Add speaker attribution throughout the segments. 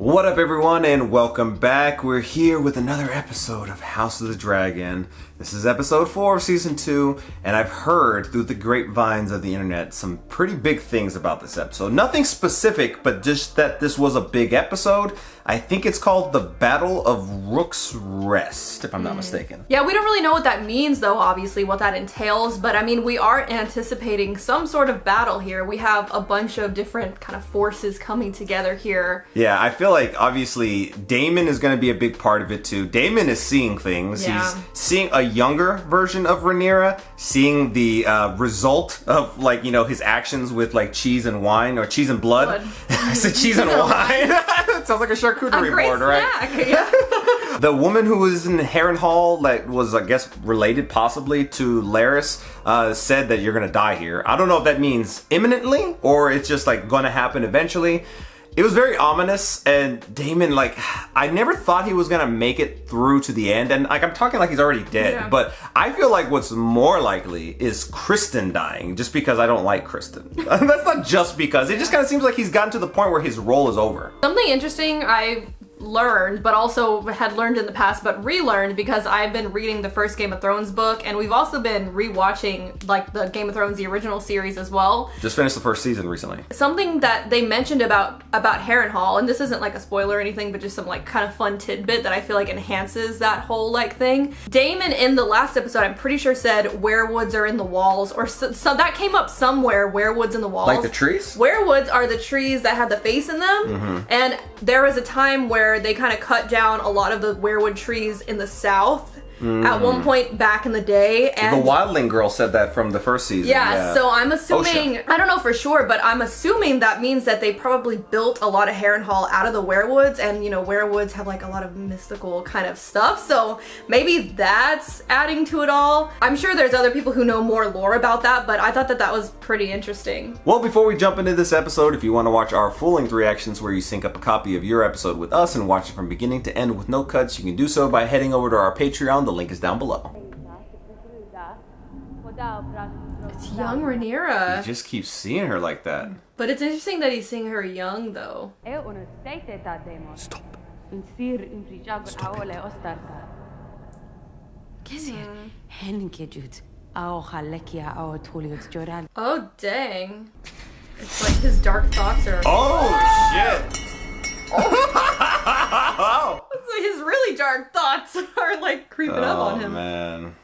Speaker 1: What up, everyone, and welcome back. We're here with another episode of House of the Dragon. This is episode 4 of season 2, and I've heard through the grapevines of the internet some pretty big things about this episode. Nothing specific, but just that this was a big episode. I think it's called the Battle of Rook's Rest, if I'm not mistaken.
Speaker 2: Yeah, we don't really know what that means, though, obviously, what that entails, but I mean, we are anticipating some sort of battle here. We have a bunch of different kind of forces coming together here.
Speaker 1: Yeah, I feel like, obviously, Daemon is going to be a big part of it, too. Daemon is seeing things.
Speaker 2: Yeah.
Speaker 1: He's seeing a younger version of Rhaenyra, seeing the result of, like, you know, his actions with, like, cheese and wine, or cheese and blood. I said cheese and wine. It sounds like a charcuterie board, right?
Speaker 2: Snack. Yeah.
Speaker 1: The woman who was in Harrenhal, that was, I guess, related possibly to Larys, said that you're gonna die here. I don't know if that means imminently, or it's just, like, gonna happen eventually. It was very ominous, and Daemon, like, I never thought he was gonna make it through to the end, and, like, I'm talking like he's already dead,
Speaker 2: Yeah.
Speaker 1: but I feel like what's more likely is Kristen dying, just because I don't like Kristen. That's not just because, it just kind of seems like he's gotten to the point where his role is over.
Speaker 2: Something interesting I learned, but also had learned in the past, but relearned because I've been reading the first Game of Thrones book, and we've also been rewatching, like, the Game of Thrones, the original series as well.
Speaker 1: Just finished the first season recently.
Speaker 2: Something that they mentioned about Harrenhal, and this isn't like a spoiler or anything, but just some like kind of fun tidbit that I feel like enhances that whole like thing. Damon in the last episode, I'm pretty sure said werewoods are in the walls, or so that came up somewhere, werewoods in the walls.
Speaker 1: Like the trees?
Speaker 2: Werewoods are the trees that had the face in them, and there was a time where they kind of cut down a lot of the werewood trees in the south at one point back in the day. And
Speaker 1: The Wildling girl said that from the first season.
Speaker 2: yeah, so I'm assuming, I don't know for sure, but I'm assuming that means that they probably built a lot of Harrenhal out of the werewoods, and you know, werewoods have like a lot of mystical kind of stuff, so maybe that's adding to it all. I'm sure there's other people who know more lore about that, but I thought that that was pretty interesting.
Speaker 1: Well, before we jump into this episode, if you want to watch our full-length reactions where you sync up a copy of your episode with us and watch it from beginning to end with no cuts, you can do so by heading over to our Patreon. The link is down below.
Speaker 2: It's young Rhaenyra.
Speaker 1: You just keep seeing her like that.
Speaker 2: But it's interesting that he's seeing her young, though.
Speaker 1: Stop.
Speaker 2: Oh, dang. It's like his dark thoughts are...
Speaker 1: Oh, shit! Oh,
Speaker 2: It's like his really dark thoughts are like creeping up on him.
Speaker 1: Man.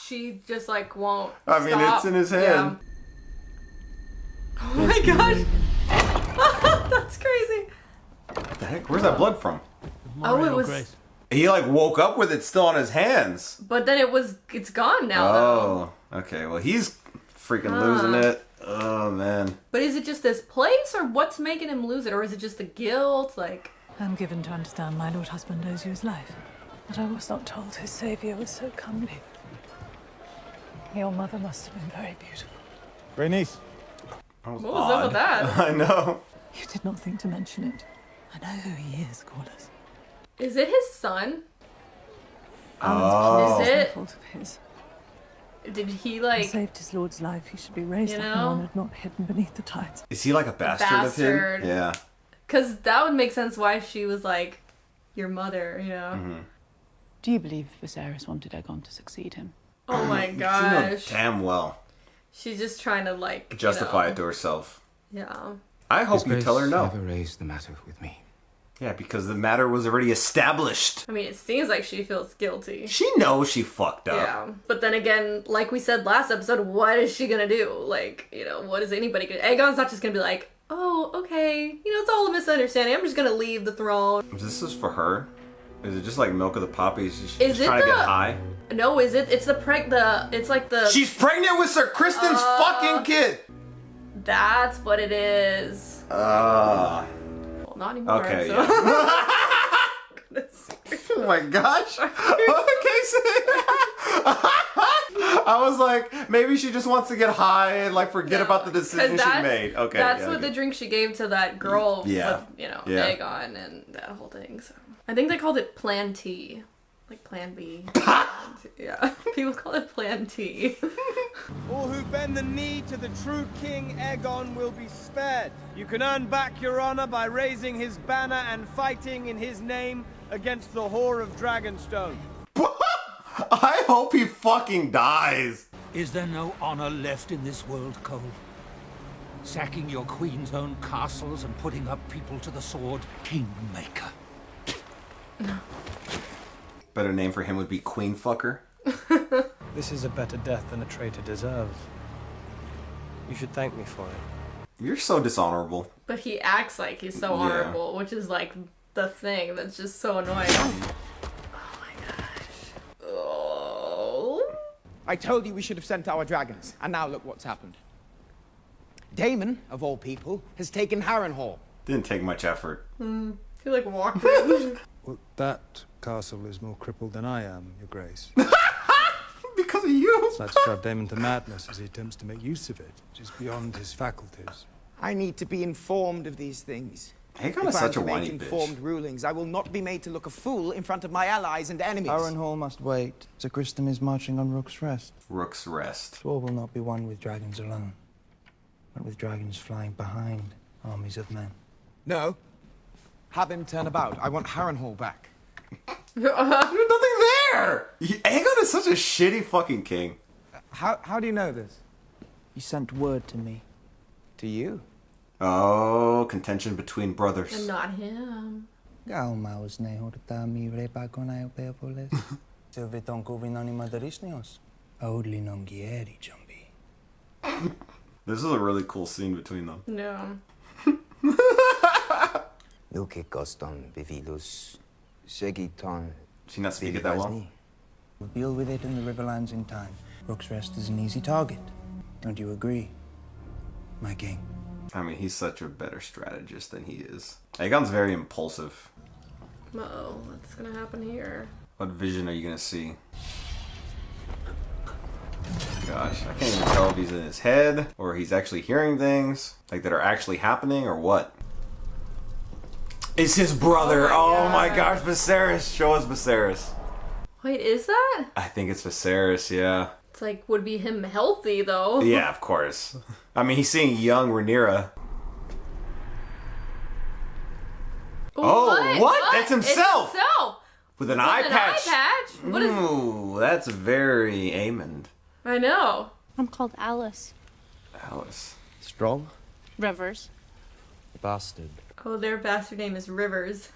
Speaker 2: She just like won't
Speaker 1: I mean,
Speaker 2: stop.
Speaker 1: it's in his head.
Speaker 2: Yeah. Oh my god. That's crazy.
Speaker 1: What the heck? Where's that blood from?
Speaker 2: Oh, it was...
Speaker 1: He like woke up with it still on his hands.
Speaker 2: But then it's gone now, though.
Speaker 1: Oh, okay. Well, he's freaking losing it. Oh, man.
Speaker 2: But is it just this place, or what's making him lose it? Or is it just the guilt? Like...
Speaker 3: I'm given to understand my lord husband owes you his life, but I was not told his saviour was so comely. Your mother must have been very beautiful.
Speaker 4: Great niece.
Speaker 2: What was up with that?
Speaker 1: I know.
Speaker 3: You did not think to mention it. I know who he is, Corliss.
Speaker 2: Is it his son?
Speaker 1: Oh.
Speaker 2: Is
Speaker 3: It's
Speaker 2: it?
Speaker 3: no fault of his.
Speaker 2: Did he
Speaker 3: He
Speaker 2: like...
Speaker 3: saved his lord's life. He should be raised
Speaker 2: You
Speaker 3: up
Speaker 2: know?
Speaker 3: and honoured, not hidden beneath the tides.
Speaker 1: Is he like a bastard,
Speaker 2: Bastard.
Speaker 1: of him? Yeah.
Speaker 2: Because that would make sense why she was like your mother, you know?
Speaker 5: Do you believe Viserys wanted Aegon to succeed him?
Speaker 2: Oh my
Speaker 1: You know
Speaker 2: gosh.
Speaker 1: damn well.
Speaker 2: She's just trying to like...
Speaker 1: Justify it to herself.
Speaker 2: Yeah.
Speaker 1: I hope you tell her no.
Speaker 4: Never raised the matter with me.
Speaker 1: Yeah, because the matter was already established.
Speaker 2: I mean, it seems like she feels guilty.
Speaker 1: She knows she fucked up.
Speaker 2: Yeah. But then again, like we said last episode, what is she gonna do? Like, you know, what is anybody gonna... Aegon's not just gonna be like, oh, okay, you know, it's all a misunderstanding. I'm just gonna leave the throne.
Speaker 1: This is for her? Is it just like milk of the poppies? She's
Speaker 2: Is
Speaker 1: just
Speaker 2: it
Speaker 1: trying to get
Speaker 2: the-
Speaker 1: high?
Speaker 2: No, is it? It's it's like the...
Speaker 1: She's pregnant with Sir Kristen's fucking kid!
Speaker 2: That's what it is.
Speaker 1: Ah.
Speaker 2: Well, not anymore.
Speaker 1: Okay,
Speaker 2: so.
Speaker 1: yeah. Oh my gosh. Okay, so I was like, maybe she just wants to get high and like forget about the decision she made. Okay.
Speaker 2: That's
Speaker 1: yeah,
Speaker 2: what
Speaker 1: okay.
Speaker 2: the drink she gave to that girl
Speaker 1: Yeah.
Speaker 2: with, you know,
Speaker 1: Yeah.
Speaker 2: Aegon and that whole thing. So I think they called it Plan T. Like Plan B. Yeah. People call it Plan T.
Speaker 6: All who bend the knee to the true King Aegon will be spared. You can earn back your honor by raising his banner and fighting in his name against the whore of Dragonstone.
Speaker 1: I hope he fucking dies.
Speaker 7: Is there no honor left in this world, Cole? Sacking your queen's own castles and putting up people to the sword? Kingmaker.
Speaker 1: Better name for him would be Queen Fucker.
Speaker 6: This is a better death than a traitor deserves. You should thank me for it.
Speaker 1: You're so dishonorable.
Speaker 2: But he acts like he's so honorable, which is like the thing that's just so annoying. Oh my gosh. Oh.
Speaker 8: I told you we should have sent our dragons, and now look what's happened. Daemon, of all people, has taken Harrenhal.
Speaker 1: Didn't take much effort.
Speaker 2: He like walked in.
Speaker 4: Well, that castle is more crippled than I am, Your Grace.
Speaker 1: Because of you.
Speaker 4: That's drive Daemon to madness as he attempts to make use of it, which is beyond his faculties.
Speaker 8: I need to be informed of these things.
Speaker 1: Aegon is
Speaker 8: If I'm
Speaker 1: such a
Speaker 8: to make
Speaker 1: whiny
Speaker 8: informed
Speaker 1: bitch.
Speaker 8: rulings, I will not be made to look a fool in front of my allies and enemies.
Speaker 9: Harrenhal must wait. Sir Criston is marching on Rook's Rest.
Speaker 1: Rook's Rest.
Speaker 9: War will not be won with dragons alone, but with dragons flying behind armies of men.
Speaker 8: No. Have him turn about. I want Harrenhal back.
Speaker 1: There's nothing there. Aegon is such a shitty fucking king.
Speaker 8: How do you know this?
Speaker 9: He sent word to me.
Speaker 8: To you?
Speaker 1: Oh, contention between brothers.
Speaker 2: And not him.
Speaker 9: Galmaus ne horta mi repagonai peopoles. Silveton covinani madarisnios. Audli non gieri jumbi.
Speaker 1: This is a really cool scene between them.
Speaker 2: No.
Speaker 10: Nuke coston bivilus segiton.
Speaker 1: Does he not speak it that well?
Speaker 9: We'll deal with it in the Riverlands in time. Rook's Rest is an easy target. Don't you agree, my king?
Speaker 1: I mean, he's such a better strategist than he is. Aegon's very impulsive.
Speaker 2: Uh-oh, what's gonna happen here?
Speaker 1: What vision are you gonna see? Gosh, I can't even tell if he's in his head or he's actually hearing things like that are actually happening or what. It's his brother. Oh my gosh, Viserys. Show us Viserys.
Speaker 2: Wait, is that?
Speaker 1: I think it's Viserys, yeah.
Speaker 2: It's like, would be him healthy, though.
Speaker 1: Yeah, of course. I mean, he's seeing young Rhaenyra. Oh, what? That's himself!
Speaker 2: It's himself!
Speaker 1: With an eye patch.
Speaker 2: An eye patch? What is...
Speaker 1: Ooh, that's very Aemond.
Speaker 2: I know.
Speaker 11: I'm called Alice.
Speaker 1: Alice.
Speaker 10: Strong?
Speaker 11: Rivers.
Speaker 10: Bastard.
Speaker 2: Oh, their bastard name is Rivers.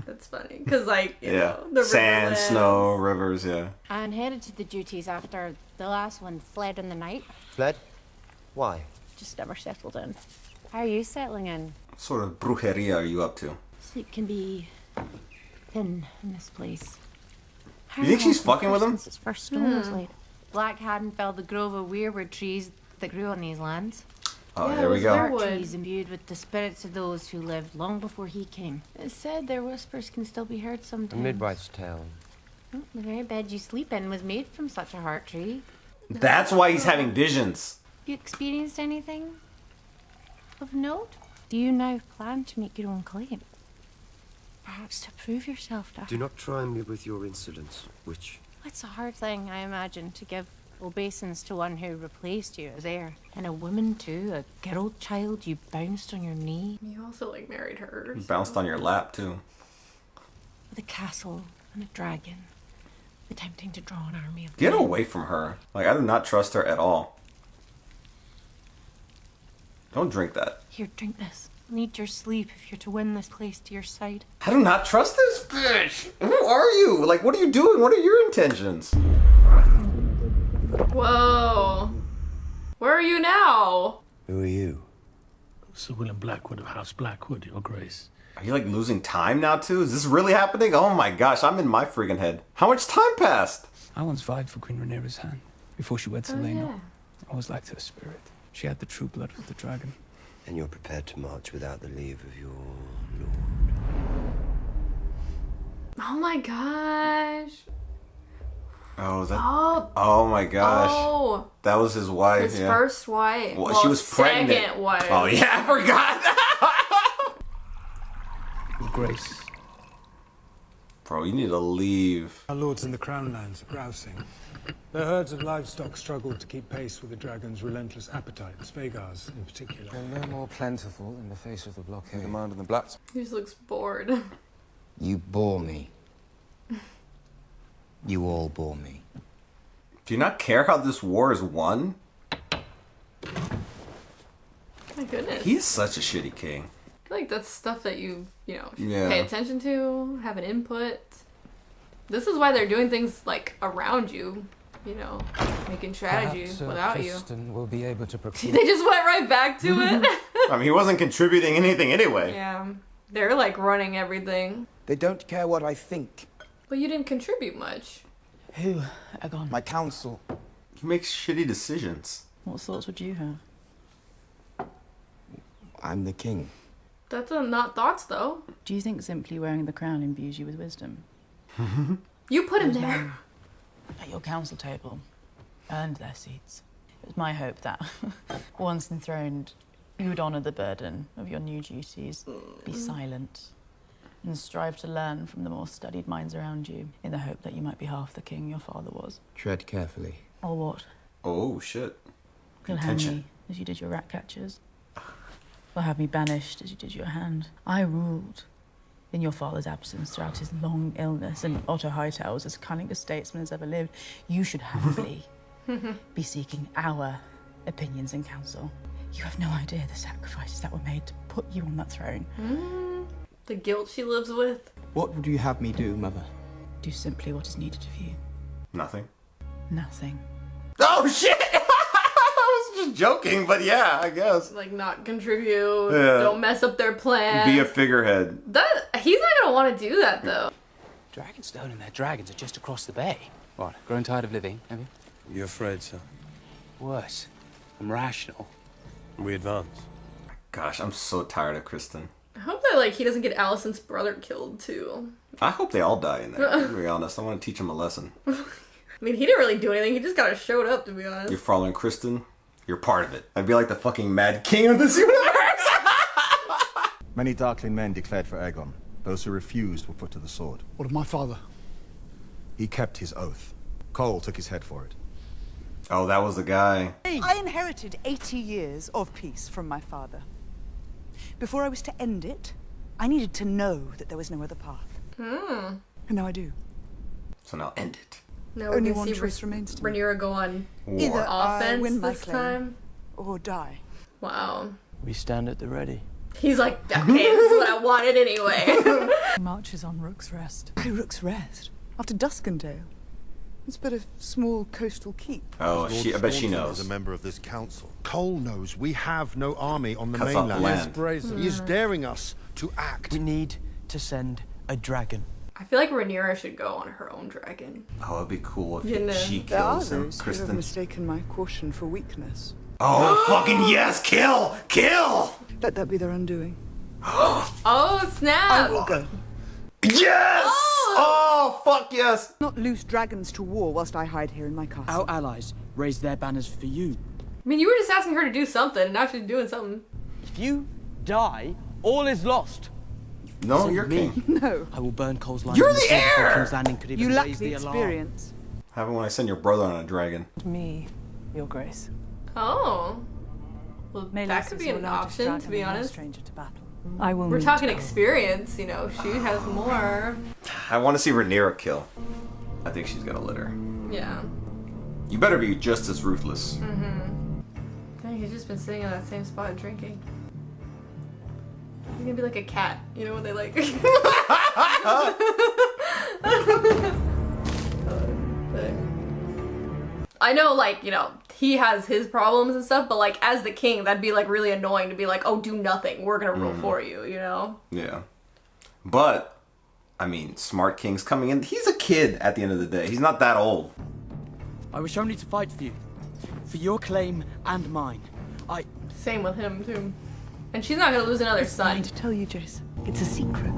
Speaker 2: That's funny. Because, like, you
Speaker 1: Yeah.
Speaker 2: know, the
Speaker 1: Sand,
Speaker 2: Riverlands.
Speaker 1: snow, rivers, yeah.
Speaker 11: I inherited the duties after the last one fled in the night.
Speaker 10: Fled? Why?
Speaker 11: Just never settled in. How are you settling in?
Speaker 1: What sort of brujeria are you up to?
Speaker 11: Sleep can be thin in this place.
Speaker 1: You think she's fucking with him?
Speaker 11: Since its first stone was laid. Black hadn't felled the grove of weirwood trees that grew on these lands.
Speaker 1: Oh,
Speaker 2: Yeah,
Speaker 1: there
Speaker 2: it
Speaker 1: we
Speaker 2: was
Speaker 1: go.
Speaker 2: very-
Speaker 11: Trees imbued with the spirits of those who lived long before he came. It's said their whispers can still be heard
Speaker 10: A
Speaker 11: sometimes.
Speaker 10: midwife's tale.
Speaker 11: Oh, the very bed you sleep in was made from such a heart tree.
Speaker 1: That's why he's having visions.
Speaker 11: You experienced anything of note? Do you now plan to make your own claim? Perhaps to prove yourself to her?
Speaker 10: Do not try me with your insolence, witch.
Speaker 11: It's a hard thing, I imagine, to give obeisance to one who replaced you as heir. And a woman too, a girl child, you bounced on your knee.
Speaker 2: You also, like, married her.
Speaker 1: He bounced on your lap, too.
Speaker 11: With a castle and a dragon. Attempting to draw an army of
Speaker 1: Get
Speaker 11: men.
Speaker 1: away from her. Like, I do not trust her at all. Don't drink that.
Speaker 11: Here, drink this. Need your sleep if you're to win this place to your side.
Speaker 1: I do not trust this bitch. Who are you? Like, what are you doing? What are your intentions?
Speaker 2: Whoa. Where are you now?
Speaker 10: Who are you?
Speaker 7: Sir William Blackwood of House Blackwood, Your Grace.
Speaker 1: Are you, like, losing time now, too? Is this really happening? Oh my gosh, I'm in my friggin' head. How much time passed?
Speaker 12: I once vied for Queen Rhaenyra's hand before she wed Selena. I was like her spirit. She had the true blood of the dragon.
Speaker 10: And you're prepared to march without the leave of your lord.
Speaker 2: Oh my gosh.
Speaker 1: Oh, that.
Speaker 2: Oh.
Speaker 1: Oh my gosh.
Speaker 2: Oh.
Speaker 1: That was his wife.
Speaker 2: His
Speaker 1: yeah.
Speaker 2: first wife.
Speaker 1: Well, she was pregnant.
Speaker 2: Second wife.
Speaker 1: Oh yeah, I forgot.
Speaker 12: Your Grace,
Speaker 1: Bro, you need to leave.
Speaker 4: Our lords in the Crown Lands are grousing. Their herds of livestock struggle to keep pace with the dragon's relentless appetites, Vagar's in particular.
Speaker 13: They're no more plentiful in the face of the blockade.
Speaker 14: Command and the Blacks.
Speaker 2: He just looks bored.
Speaker 13: You bore me. You all bore me.
Speaker 1: Do you not care how this war is won?
Speaker 2: My goodness.
Speaker 1: He's such a shitty king.
Speaker 2: I feel like that's stuff that you should
Speaker 1: Yeah.
Speaker 2: pay attention to, have an input. This is why they're doing things like around you, making strategy
Speaker 13: Perhaps,
Speaker 2: without
Speaker 13: Tristan will be able to procure.
Speaker 2: They just went right back to it.
Speaker 1: I mean, he wasn't contributing anything anyway.
Speaker 2: Yeah. They're like running everything.
Speaker 8: They don't care what I think.
Speaker 2: But you didn't contribute much.
Speaker 5: Who, Aegon?
Speaker 8: My council.
Speaker 1: He makes shitty decisions.
Speaker 5: What thoughts would you have?
Speaker 13: I'm the king.
Speaker 2: That's not thoughts, though.
Speaker 5: Do you think simply wearing the crown imbues you with wisdom?
Speaker 2: You put him
Speaker 5: Those
Speaker 2: there.
Speaker 5: men at your council table earned their seats. It was my hope that, once enthroned, you would honour the burden of your new duties, be silent, and strive to learn from the more studied minds around you, in the hope that you might be half the king your father was.
Speaker 13: Tread carefully.
Speaker 5: Or what?
Speaker 1: Oh, shit.
Speaker 5: You'll hang me as you did your rat catchers. Or have me banished as you did your hand. I ruled in your father's absence throughout his long illness, and Otto Hightower was as cunning a statesman as ever lived. You should happily be seeking our opinions and counsel. You have no idea the sacrifices that were made to put you on that throne.
Speaker 2: The guilt she lives with.
Speaker 8: What would you have me do, Mother?
Speaker 5: Do simply what is needed of you.
Speaker 1: Nothing.
Speaker 5: Nothing.
Speaker 1: Oh, shit! I was just joking, but yeah, I guess.
Speaker 2: Like, not contribute.
Speaker 1: Yeah.
Speaker 2: Don't mess up their plan.
Speaker 1: Be a figurehead.
Speaker 2: He's not gonna want to do that, though.
Speaker 12: Dragonstone and their dragons are just across the bay. What, grown tired of living, have you?
Speaker 14: You afraid, sir?
Speaker 12: Worse. I'm rational.
Speaker 14: We advance.
Speaker 1: Gosh, I'm so tired of Kristen.
Speaker 2: I hope that, he doesn't get Alicent's brother killed, too.
Speaker 1: I hope they all die in there, to be honest. I want to teach him a lesson.
Speaker 2: I mean, he didn't really do anything. He just kind of showed up, to be honest.
Speaker 1: You're following Kristen, you're part of it. I'd be like the fucking Mad King of this universe!
Speaker 15: Many Darkling men declared for Aegon. Those who refused were put to the sword.
Speaker 4: What of my father?
Speaker 15: He kept his oath. Cole took his head for it.
Speaker 1: Oh, that was the guy.
Speaker 16: I inherited 80 years of peace from my father. Before I was to end it, I needed to know that there was no other path. And now I do.
Speaker 1: So now end it.
Speaker 2: Now
Speaker 16: Only
Speaker 2: we can
Speaker 16: one
Speaker 2: see
Speaker 16: choice remains to me.
Speaker 2: Rhaenyra go on
Speaker 16: Either I
Speaker 2: offense
Speaker 16: win my
Speaker 2: this
Speaker 16: claim,
Speaker 2: time.
Speaker 16: or die.
Speaker 2: Wow.
Speaker 12: We stand at the ready.
Speaker 2: He's like, okay, this is what I wanted anyway.
Speaker 3: Marches on Rook's Rest.
Speaker 16: By Rook's Rest? After Duskendale? It's but a small coastal keep.
Speaker 1: Oh, I bet she knows.
Speaker 17: As a member of this council, Cole knows we have no army on the
Speaker 1: Cuts off the
Speaker 17: mainland.
Speaker 1: land.
Speaker 17: He is brazen. He is daring us to act.
Speaker 18: We need to send a dragon.
Speaker 2: I feel like Rhaenyra should go on her own dragon.
Speaker 1: Oh, it'd be cool if
Speaker 2: You know.
Speaker 1: she
Speaker 16: There are
Speaker 1: kills him.
Speaker 16: those who have
Speaker 1: Kristen.
Speaker 16: mistaken my caution for weakness.
Speaker 1: Oh, fucking yes! Kill! Kill!
Speaker 16: Let that be their undoing.
Speaker 2: Oh, snap!
Speaker 16: I will go.
Speaker 1: Yes! Oh, fuck yes!
Speaker 16: Not loose dragons to war whilst I hide here in my castle.
Speaker 18: Our allies raised their banners for you.
Speaker 2: I mean, you were just asking her to do something, and now she's doing something.
Speaker 18: If you die, all is lost.
Speaker 1: No,
Speaker 18: Send
Speaker 1: you're
Speaker 18: me.
Speaker 1: king.
Speaker 16: No.
Speaker 18: I will burn Cole's line.
Speaker 1: You're the heir!
Speaker 18: King's Landing could even
Speaker 16: You lack
Speaker 18: raise
Speaker 16: the
Speaker 18: alarm.
Speaker 16: experience.
Speaker 1: Happen when I send your brother on a dragon.
Speaker 3: Me, Your Grace.
Speaker 2: Oh. Well, that
Speaker 3: Melis
Speaker 2: could
Speaker 3: is
Speaker 2: be
Speaker 3: your
Speaker 2: an
Speaker 3: largest
Speaker 2: option,
Speaker 3: dragon
Speaker 2: to be
Speaker 3: and no
Speaker 2: honest.
Speaker 3: stranger to battle. I will
Speaker 2: We're
Speaker 3: meet
Speaker 2: talking
Speaker 3: Cole.
Speaker 2: experience, she has more.
Speaker 1: I want to see Rhaenyra kill. I think she's gonna litter.
Speaker 2: Yeah.
Speaker 1: You better be just as ruthless.
Speaker 2: Dang, he's just been sitting in that same spot drinking. He's gonna be like a cat, you know when they like. I know, he has his problems and stuff, but as the king, that'd be really annoying to be like, oh, do nothing. We're gonna rule for you, you know?
Speaker 1: Yeah. But, I mean, smart king's coming in. He's a kid at the end of the day. He's not that old.
Speaker 18: I wish only to fight for you. For your claim and mine.
Speaker 2: Same with him, too. And she's not gonna lose another
Speaker 16: I
Speaker 2: son.
Speaker 16: need to tell you, Jace. It's a secret.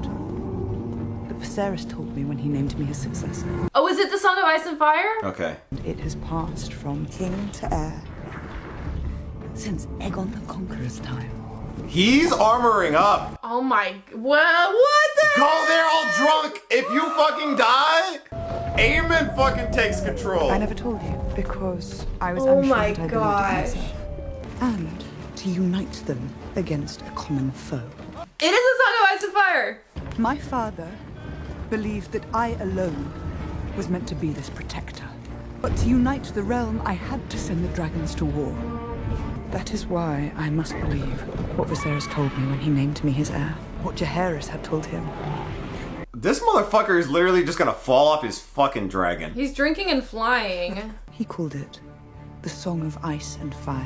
Speaker 16: But Viserys told me when he named me his successor.
Speaker 2: Oh, is it the Song of Ice and Fire?
Speaker 1: Okay.
Speaker 16: It has passed from king to heir since Aegon the Conqueror's time.
Speaker 1: He's armoring up.
Speaker 2: Oh my, what the
Speaker 1: Go there all drunk. If you fucking die, Aemon fucking takes control.
Speaker 16: I never told you because I was
Speaker 2: Oh
Speaker 16: unsure
Speaker 2: my
Speaker 16: that I believed
Speaker 2: gosh.
Speaker 16: in myself. And to unite them against a common foe.
Speaker 2: It is a Song of Ice and Fire.
Speaker 16: My father believed that I alone was meant to be this protector. But to unite the realm, I had to send the dragons to war. That is why I must believe what Viserys told me when he named me his heir. What Jaehaerys had told him.
Speaker 1: This motherfucker is literally just gonna fall off his fucking dragon.
Speaker 2: He's drinking and flying.
Speaker 16: He called it the Song of Ice and Fire.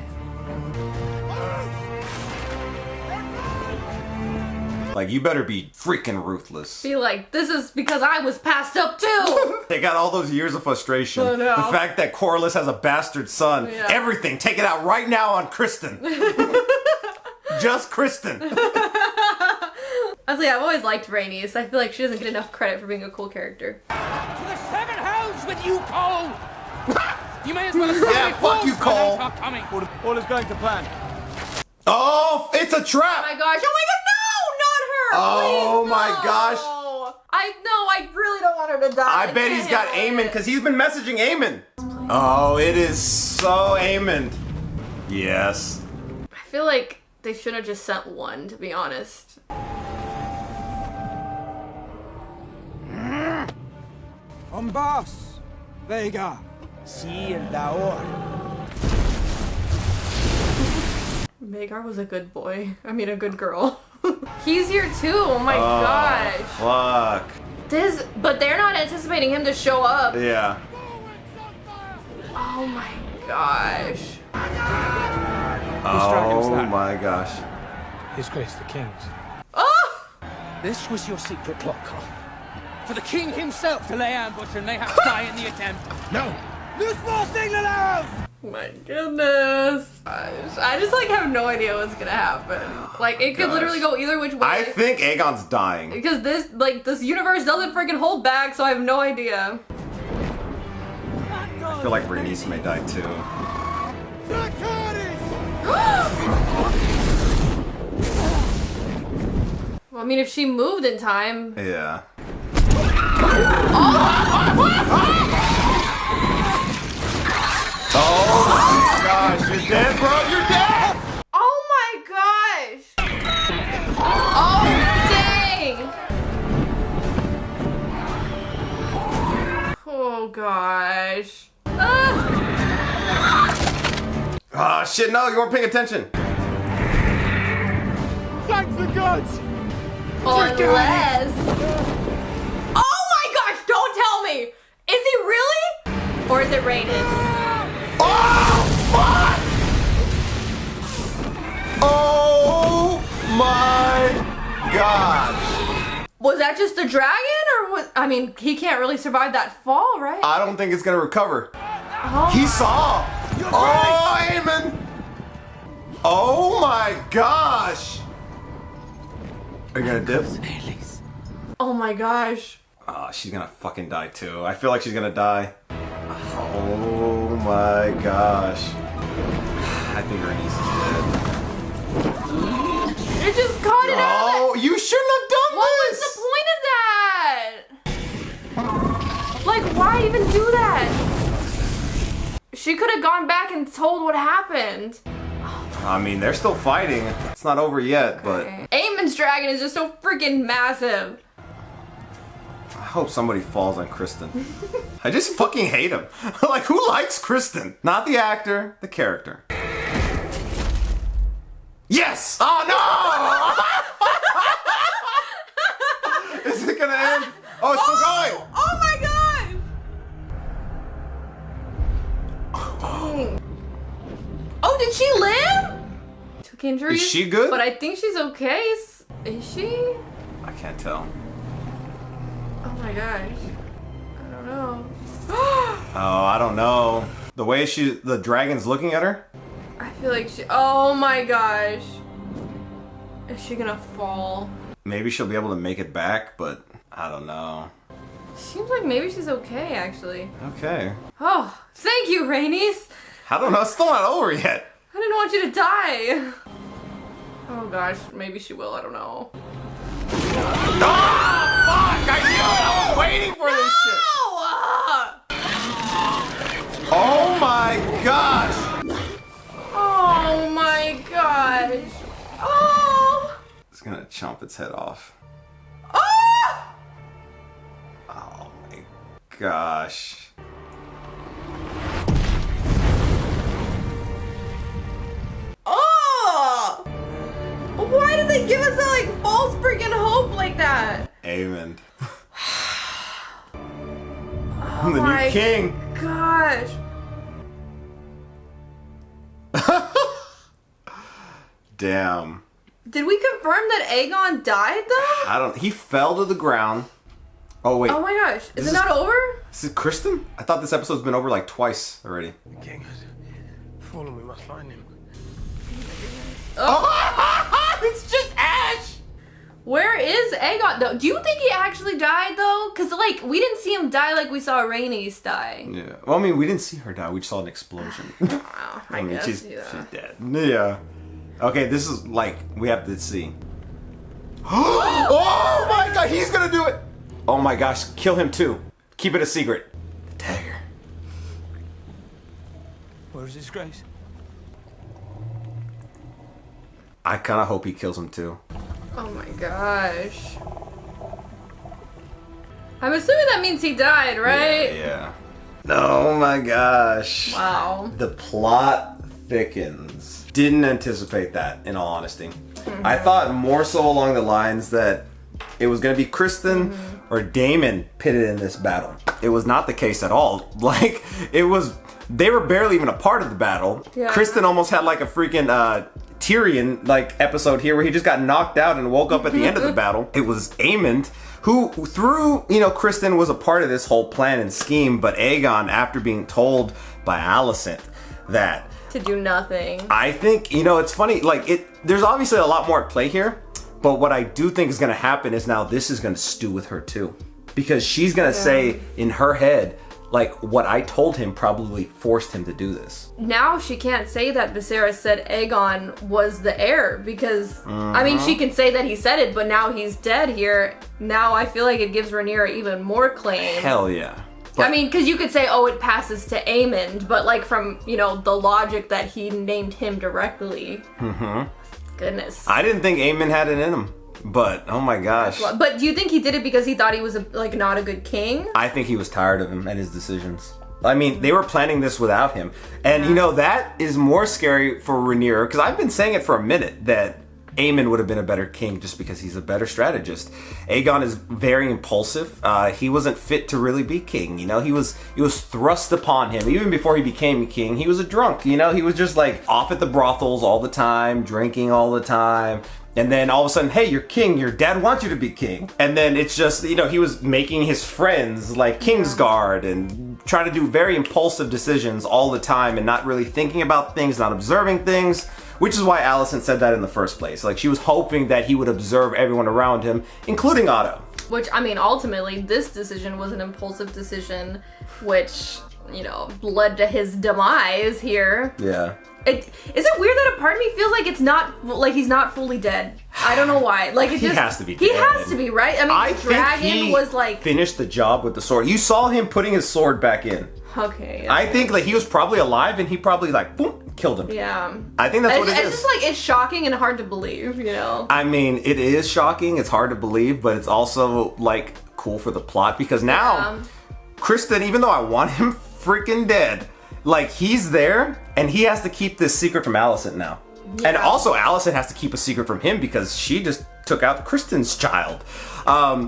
Speaker 1: Like, you better be freaking ruthless.
Speaker 2: Be like, this is because I was passed up too.
Speaker 1: They got all those years of frustration.
Speaker 2: I know.
Speaker 1: The fact that Corlys has a bastard son.
Speaker 2: Yeah.
Speaker 1: Everything. Take it out right now on Kristen. Just Kristen.
Speaker 2: Honestly, I've always liked Rhaenys. I feel like she doesn't get enough credit for being a cool character.
Speaker 7: To the seven hells with you, Cole! You may as well have
Speaker 1: Yeah, fuck you, Cole.
Speaker 6: All is going to plan.
Speaker 1: Oh, it's a trap.
Speaker 2: Oh my gosh. Oh my god, no! Not her!
Speaker 1: Oh
Speaker 2: Please,
Speaker 1: my
Speaker 2: no.
Speaker 1: gosh.
Speaker 2: I really don't want her to die.
Speaker 1: I bet he's got Aemon because he's been messaging Aemon. Oh, it is so Aemon. Yes.
Speaker 2: I feel like they should have just sent one, to be honest.
Speaker 8: Bombas, Vega, si el daor.
Speaker 2: Vhagar was a good boy. I mean, a good girl. He's here too. Oh my gosh.
Speaker 1: Fuck.
Speaker 2: But they're not anticipating him to show up.
Speaker 1: Yeah.
Speaker 2: Oh my gosh.
Speaker 1: Oh my gosh.
Speaker 4: His Grace the King's.
Speaker 2: Oh!
Speaker 7: This was your secret plot, Cole. For the king himself to lay ambush and mayhap die in the attempt.
Speaker 6: No!
Speaker 8: Loose more signal out!
Speaker 2: My goodness. Gosh. I just like have no idea what's gonna happen. Like it could literally go either which way.
Speaker 1: I think Aegon's dying.
Speaker 2: Because this universe doesn't freaking hold back, so I have no idea.
Speaker 1: I feel like Rhaenys may die too.
Speaker 2: Well, I mean, if she moved in time.
Speaker 1: Yeah. Oh my gosh, you're dead, bro. You're dead.
Speaker 2: Oh my gosh. Oh dang. Oh gosh.
Speaker 1: Ah, shit, no, you weren't paying attention.
Speaker 6: Thank the gods!
Speaker 2: Unless. Oh my gosh, don't tell me! Is he really? Or is it Rhaenys?
Speaker 1: Oh, fuck! Oh my gosh.
Speaker 2: Was that just a dragon? Or was. I mean, he can't really survive that fall, right?
Speaker 1: I don't think it's gonna recover.
Speaker 2: Oh.
Speaker 1: He saw. Oh, Aemon. Oh my gosh. Are you gonna dip?
Speaker 2: Oh my gosh.
Speaker 1: Oh, she's gonna fucking die too. I feel like she's gonna die. Oh my gosh. I think Rhaenys is dead.
Speaker 2: You just caught it out.
Speaker 1: Oh, you shouldn't have done
Speaker 2: What
Speaker 1: this!
Speaker 2: was the point of that? Like, why even do that? She could have gone back and told what happened.
Speaker 1: I mean, they're still fighting. It's not over yet, but
Speaker 2: Aemon's dragon is just so freaking massive.
Speaker 1: I hope somebody falls on Kristen. I just fucking hate him. Like, who likes Kristen? Not the actor, the character. Yes! Oh no! Is it gonna end? Oh, it's still going!
Speaker 2: Oh my god! Dang. Oh, did she live? Took injuries.
Speaker 1: Is she good?
Speaker 2: But I think she's okay. Is she?
Speaker 1: I can't tell.
Speaker 2: Oh my gosh. I don't know.
Speaker 1: Oh, I don't know. The way the dragon's looking at her?
Speaker 2: I feel like she. Oh my gosh. Is she gonna fall?
Speaker 1: Maybe she'll be able to make it back, but I don't know.
Speaker 2: Seems like maybe she's okay, actually.
Speaker 1: Okay.
Speaker 2: Oh, thank you, Rhaenys.
Speaker 1: I don't know. It's still not over yet.
Speaker 2: I didn't want you to die. Oh Oh gosh, maybe she will. I don't know.
Speaker 1: Ah, fuck! I knew it! I was waiting for this shit! Oh my gosh!
Speaker 2: Oh my gosh! Oh!
Speaker 1: It's gonna chomp its head off.
Speaker 2: Oh!
Speaker 1: Oh my gosh.
Speaker 2: Oh! Why did they give us that like false freaking hope like that?
Speaker 1: Amen.
Speaker 2: Oh
Speaker 1: The
Speaker 2: my
Speaker 1: new king.
Speaker 2: Gosh.
Speaker 1: Damn.
Speaker 2: Did we confirm that Aegon died though?
Speaker 1: He fell to the ground. Oh wait.
Speaker 2: Oh my gosh. Is it not over?
Speaker 1: Is it Kristen? I thought this episode's been over like twice already.
Speaker 14: The king has fallen. We must find him.
Speaker 2: Oh.
Speaker 1: It's just Ash!
Speaker 2: Where is Aegon though? Do you think he actually died though? Cause like we didn't see him die like we saw Rhaenys die.
Speaker 1: Yeah. Well, I mean, we didn't see her die. We just saw an explosion.
Speaker 2: Wow, I
Speaker 1: mean,
Speaker 2: guess,
Speaker 1: she's
Speaker 2: yeah.
Speaker 1: dead. Yeah. Okay, this is like we have to see. Oh my god, he's gonna do it! Oh my gosh, kill him too. Keep it a secret. The dagger.
Speaker 12: Where is his grace?
Speaker 1: I kind of hope he kills him too.
Speaker 2: Oh my gosh. I'm assuming that means he died, right?
Speaker 1: Yeah. Oh my gosh.
Speaker 2: Wow.
Speaker 1: The plot thickens. Didn't anticipate that, in all honesty. I thought more so along the lines that it was going to be Kristen or Daemon pitted in this battle. It was not the case at all. Like, they were barely even a part of the battle.
Speaker 2: Yeah.
Speaker 1: Kristen almost had like a freaking Tyrion like episode here where he just got knocked out and woke up at the end of the battle. It was Aemond who through, Kristen was a part of this whole plan and scheme, but Aegon, after being told by Alicent that
Speaker 2: To do nothing.
Speaker 1: I think, it's funny, there's obviously a lot more at play here, but what I do think is going to happen is now this is going to stew with her too. Because she's going to say in her head, what I told him probably forced him to do this.
Speaker 2: Now she can't say that Viserys said Aegon was the heir because, I mean, she can say that he said it, but now he's dead here. Now I feel like it gives Rhaenyra even more claim.
Speaker 1: Hell yeah.
Speaker 2: I mean, because you could say, oh, it passes to Aemond, but from, the logic that he named him directly. Goodness.
Speaker 1: I didn't think Aemon had it in him, but oh my gosh.
Speaker 2: But do you think he did it because he thought he was, not a good king?
Speaker 1: I think he was tired of him and his decisions. I mean, they were planning this without him. And, that is more scary for Rhaenyra, because I've been saying it for a minute, that Aemon would have been a better king just because he's a better strategist. Aegon is very impulsive. He wasn't fit to really be king. He was thrust upon him even before he became king. He was a drunk. He was just off at the brothels all the time, drinking all the time. And then all of a sudden, hey, you're king. Your dad wants you to be king. And then it's just, he was making his friends like Kingsguard and trying to do very impulsive decisions all the time and not really thinking about things, not observing things. Which is why Alicent said that in the first place. She was hoping that he would observe everyone around him, including Otto.
Speaker 2: Which, I mean, ultimately, this decision was an impulsive decision, which, led to his demise here.
Speaker 1: Yeah.
Speaker 2: Is it weird that a part of me feels like it's not, he's not fully dead? I don't know why.
Speaker 1: He has to be dead.
Speaker 2: He has to be, right? I mean, the dragon was
Speaker 1: finished the job with the sword. You saw him putting his sword back in.
Speaker 2: Okay. Yeah.
Speaker 1: I think he was probably alive and he probably boom, killed him.
Speaker 2: Yeah.
Speaker 1: I think that's what it is.
Speaker 2: It's just it's shocking and hard to believe,
Speaker 1: I mean, it is shocking. It's hard to believe, but it's also cool for the plot because now Kristen, even though I want him freaking dead, he's there and he has to keep this secret from Alicent now. Yeah. And also Alicent has to keep a secret from him because she just took out Kristen's child.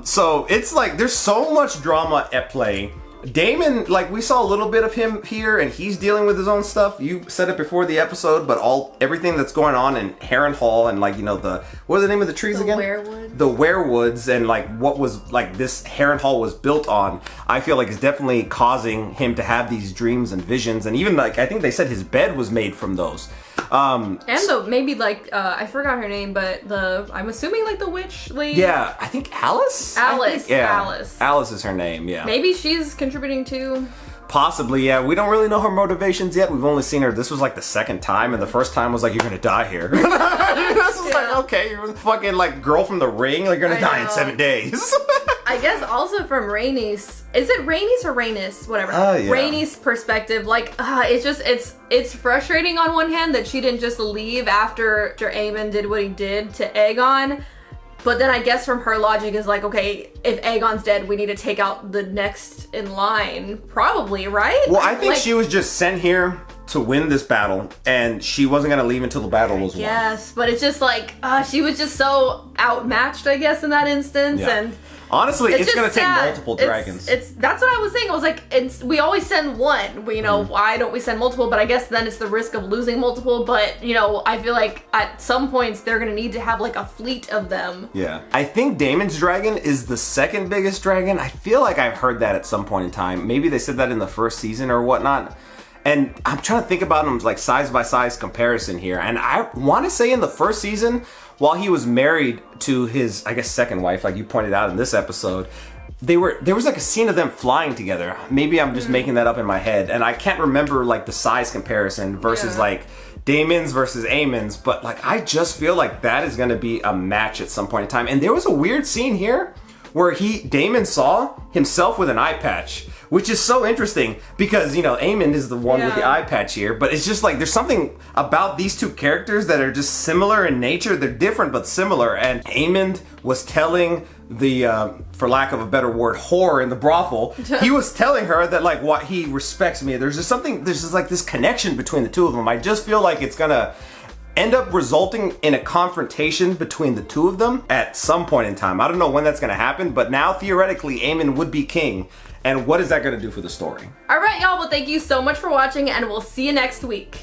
Speaker 1: So it's there's so much drama at play. Daemon, we saw a little bit of him here, and he's dealing with his own stuff. You said it before the episode, but everything that's going on in Harrenhal and what are the name of the trees again?
Speaker 2: Werewoods.
Speaker 1: The werewoods, and what was this Harrenhal was built on. I feel is definitely causing him to have these dreams and visions, and even I think they said his bed was made from those.
Speaker 2: And maybe I forgot her name, but I'm assuming the witch lady.
Speaker 1: Yeah, I think Alice.
Speaker 2: Alice.
Speaker 1: Yeah,
Speaker 2: Alice.
Speaker 1: Alice is her name. Yeah.
Speaker 2: Maybe she's contributing too.
Speaker 1: Possibly, yeah. We don't really know her motivations yet. We've only seen her. This was like the second time, and the first time was like, "You're gonna die here." This is like, okay, you're the fucking like girl from the ring. Like, you're gonna die in 7 days.
Speaker 2: I guess also from Rhaenys, is it Rhaenys or Rhaenys? Whatever.
Speaker 1: Yeah.
Speaker 2: Rhaenys' perspective, like, it's just, it's frustrating on one hand that she didn't just leave after Aemon did what he did to Aegon. But then I guess from her logic is like, okay, if Aegon's dead, we need to take out the next in line. Probably, right?
Speaker 1: Well, I think she was just sent here to win this battle, and she wasn't going to leave until the battle was won.
Speaker 2: Yes, but it's just like, she was just so outmatched, I guess, in that instance.
Speaker 1: Yeah.
Speaker 2: And
Speaker 1: honestly, it's going to take
Speaker 2: sad.
Speaker 1: multiple dragons.
Speaker 2: That's what I was saying. I was like, we always send one. Why don't we send multiple? But I guess then it's the risk of losing multiple. But, I feel like at some points they're going to need to have like a fleet of them.
Speaker 1: Yeah. I think Daemon's dragon is the second biggest dragon. I feel like I've heard that at some point in time. Maybe they said that in the first season or whatnot. And I'm trying to think about them like size by size comparison here. And I want to say in the first season, while he was married to his, I guess, second wife, like you pointed out in this episode, there was like a scene of them flying together. Maybe I'm just making that up in my head. And I can't remember like the size comparison versus like Daemon's versus Aemon's. But like, I just feel like that is going to be a match at some point in time. And there was a weird scene here where Daemon saw himself with an eye patch, which is so interesting because, Aemon is the one with the eye patch here, but it's just like there's something about these two characters that are just similar in nature. They're different but similar. And Aemon was telling the, for lack of a better word, whore in the brothel, he was telling her that like what he respects me. There's just like this connection between the two of them. I just feel like it's gonna end up resulting in a confrontation between the two of them at some point in time. I don't know when that's going to happen, but now theoretically Aemon would be king. And what is that going to do for the story?
Speaker 2: All right, y'all. Well, thank you so much for watching, and we'll see you next week.